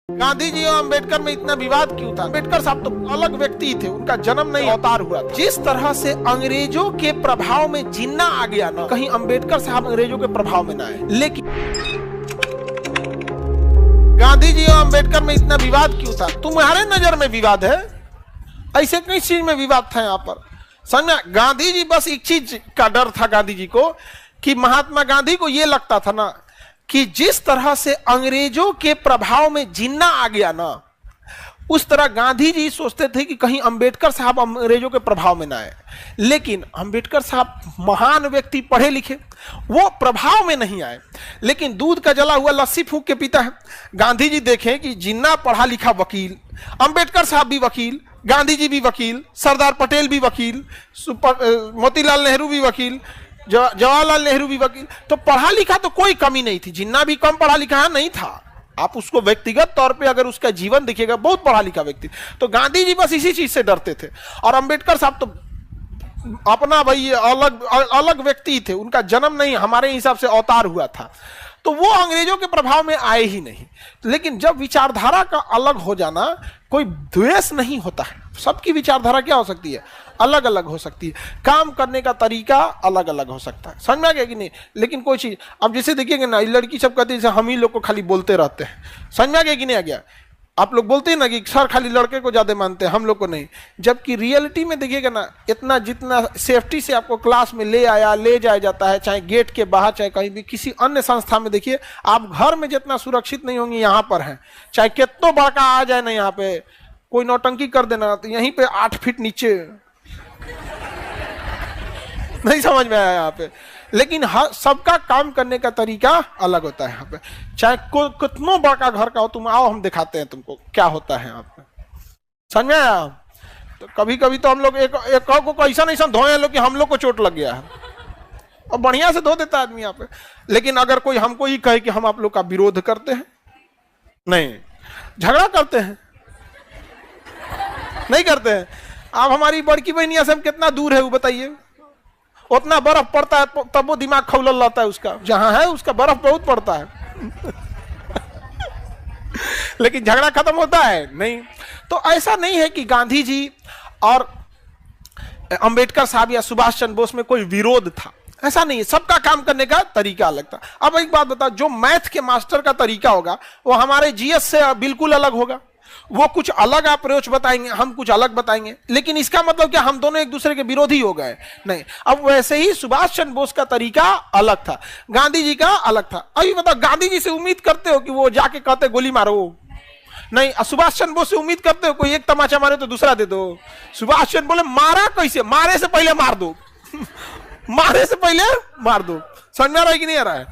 गांधी जी और अंबेडकर में इतना विवाद क्यों था? अंबेडकर साहब तो अलग व्यक्ति थे, उनका जन्म नहीं अवतार हुआ था। जिस तरह से अंग्रेजों के प्रभाव में जिन्ना आ गया ना, कहीं अंबेडकर साहब अंग्रेजों के प्रभाव में ना आए। लेकिन गांधी जी और अंबेडकर में इतना विवाद क्यों था? तुम्हारे नजर में विवाद है? ऐसे कई चीज में विवाद था यहाँ पर। समझ, गांधी जी बस एक चीज का डर था गांधी जी को, कि महात्मा गांधी को ये लगता था ना कि जिस तरह से अंग्रेजों के प्रभाव में जिन्ना आ गया ना, उस तरह गांधी जी सोचते थे कि कहीं अंबेडकर साहब अंग्रेजों के प्रभाव में ना आए। लेकिन अंबेडकर साहब महान व्यक्ति, पढ़े लिखे, वो प्रभाव में नहीं आए। लेकिन दूध का जला हुआ लस्सी फूंक के पीता है। गांधी जी देखें कि जिन्ना पढ़ा लिखा वकील, अंबेडकर साहब भी वकील, गांधी जी भी वकील, सरदार पटेल भी वकील, मोतीलाल नेहरू भी वकील, जवाहरलाल नेहरू भी वकील, तो पढ़ा लिखा तो कोई कमी नहीं थी। जिन्ना भी कम पढ़ा लिखा नहीं था। आप उसको व्यक्तिगत तौर पे अगर उसका जीवन देखिएगा, बहुत पढ़ा लिखा व्यक्ति। तो गांधी जी बस इसी चीज से डरते थे। और अंबेडकर साहब तो अपना भाई अलग व्यक्ति थे, उनका जन्म नहीं हमारे हिसाब से अवतार हुआ था, तो वो अंग्रेजों के प्रभाव में आए ही नहीं। लेकिन जब विचारधारा का अलग हो जाना, कोई द्वेष नहीं होता है। सबकी विचारधारा क्या हो सकती है? अलग अलग हो सकती है। काम करने का तरीका अलग अलग हो सकता है। समझ में आ गया कि नहीं? लेकिन कोई चीज, अब जैसे देखिएगा ना, लड़की सब कहती है हम ही लोग को खाली बोलते रहते हैं। समझ में आ गया कि नहीं आ गया? आप लोग बोलते हैं ना कि सर खाली लड़के को ज्यादा मानते हैं, हम लोग को नहीं। जबकि रियलिटी में देखिएगा ना, इतना जितना सेफ्टी से आपको क्लास में ले जाया जाता है, चाहे गेट के बाहर, चाहे कहीं भी किसी अन्य संस्था में, देखिए आप घर में जितना सुरक्षित नहीं होंगे, यहाँ पर है। चाहे कितना बड़का आ जाए ना, यहाँ पे कोई नौटंकी कर देना तो यहीं पे 8 फीट नीचे नहीं समझ में आया यहाँ पे। लेकिन सबका काम करने का तरीका अलग होता है यहाँ पे। चाहे कितना बड़ा घर का हो, तुम आओ हम दिखाते हैं तुमको क्या होता है यहाँ पे। समझ में आया? तो कभी कभी तो हम लोग एक को ऐसा नहीं धोए लोग कि हम लोग को चोट लग गया है, और बढ़िया से धो देता आदमी यहाँ पे। लेकिन अगर कोई हमको ही कहे कि हम आप लोग का विरोध करते हैं, नहीं, झगड़ा करते हैं, नहीं करते हैं। आप हमारी बड़की बहनिया से हम कितना दूर है वो बताइए? उतना बर्फ पड़ता है तब वो दिमाग खौलल रहता है उसका, जहां है उसका बर्फ बहुत पड़ता है लेकिन झगड़ा खत्म होता है नहीं। तो ऐसा नहीं है कि गांधी जी और अंबेडकर साहब या सुभाष चंद्र बोस में कोई विरोध था, ऐसा नहीं है। सबका काम करने का तरीका अलग था। अब एक बात बता, जो मैथ के मास्टर का तरीका होगा वो हमारे जीएस से बिल्कुल अलग होगा। वो कुछ अलग अप्रोच बताएंगे, हम कुछ अलग बताएंगे। लेकिन इसका मतलब क्या हम दोनों एक दूसरे के विरोधी हो गए? नहीं। अब वैसे ही सुभाष चंद्र बोस का तरीका अलग था, गांधी जी का अलग था। अभी बताओ, गांधी जी से उम्मीद करते हो कि वो जाके कहते गोली मारो? नहीं। सुभाष चंद्र बोस से उम्मीद करते हो कोई एक तमाचा मारे तो दूसरा दे दो? सुभाष चंद्र बोले मारा कैसे? मारे से पहले मार दो मारे से पहले मार दो। समझ में आ रहा है कि नहीं आ रहा है?